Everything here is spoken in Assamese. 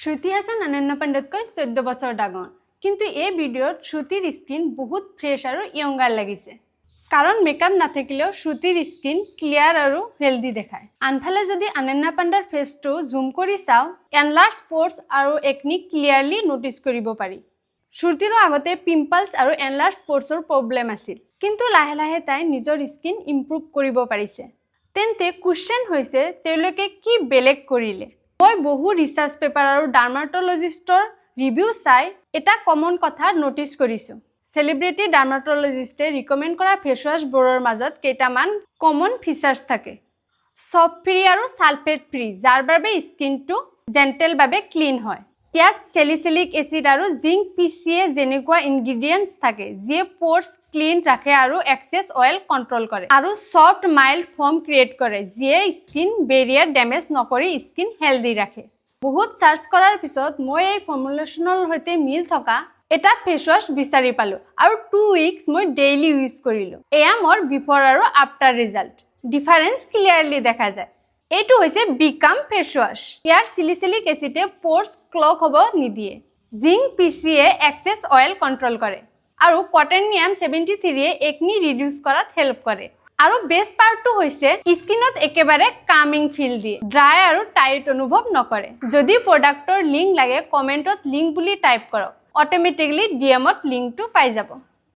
শ্ৰুতি হাছান অনন্য পাণ্ডেতকৈ 14 বছৰ ডাঙৰ কিন্তু এই ভিডিঅ'ত শ্ৰুতিৰ স্কিন বহুত ফ্ৰেছ আৰু ইয়ংগাৰ লাগিছে কাৰণ মেকআপ নাথাকিলেও শ্ৰুতিৰ স্কিন ক্লিয়াৰ আৰু হেলদি দেখায় আনফালে যদি অনন্য পাণ্ডেৰ ফেসটো জুম কৰি চাও এনলাৰ্জ স্পটস আৰু একনি ক্লিয়াৰলি নোটিস কৰিব পাৰি শ্ৰুতিৰো আগতে পিম্পলস আৰু এনলাৰ্জ স্পটসৰ প্ৰবলেম আছিল কিন্তু লাহে লাহে তাই নিজৰ স্কিন ইমপ্ৰুভ কৰিব পাৰিছে তেন্তে কোৱেশ্চন হৈছে তেওঁলোকে কি বেলেগ কৰিলে মই বহু ৰিসাৰ্চ পেপাৰ আৰু ডাৰ্মাটলজিষ্টৰ ৰিভিউ চাই এটা কমন কথা নোটিস কৰিছো সেলিব্ৰিটি ডাৰ্মাটলজিষ্টে ৰিকমেন্ড কৰা ফেস ওয়াশবোৰৰ মাজত কেইটামান কমন ফিচাৰ্স থাকে সফট ফ্ৰী আৰু সালফেট ফ্ৰী যাৰ বাবে স্কিনটো জেন্টেল বাবে ক্লিন হয় ইয়াত সেলিসিলিক এসিড আৰু জিংক পিসিএ যেনেকুৱা ইনগ্ৰেডিয়েন্টস থাকে যিয়ে পোৰ্স ক্লিন ৰাখে আৰু এক্সেস অয়েল কন্ট্ৰোল কৰে আৰু সফট মাইল্ড ফোম ক্ৰিয়েট কৰে যিয়ে স্কিন বেৰিয়াৰ ড্যামেজ নকৰি স্কিন হেলদি ৰাখে বহুত সাৰ্চ কৰাৰ পিছত মই এই ফৰ্মুলেশনৰ হৈতে মিল থকা এটা ফেস ওয়াশ বিচাৰি পালো আৰু 2 উইকস মই ডেইলি ইউজ কৰিলো এয়া মোৰ বিফৰ আৰু আফটাৰ ৰিজাল্ট ডিফাৰেন্স ক্লিয়াৰলি দেখা যায় এইটো হৈছে বিকাম ফেস ওয়াশ ইয়াৰ সিলিসিলিক এসিডে পোৰ্স ক্লগ হ'ব নিদিয়ে zinc PCA access oil control কৰে আৰু কটেনিয়াম 73 এ একনি ৰিডিউস কৰাত হেল্প কৰে আৰু বেস্ট পাৰ্টটো হৈছে স্কিনত একেবাৰে কামিং ফিল দিয়ে ড্ৰাই আৰু টাইট অনুভৱ নকৰে যদি প্ৰডাক্টৰ লিংক লাগে কমেন্টত লিংক বুলি টাইপ কৰক অটোমেটিক্যালি ডিএমত লিংকটো পাই যাব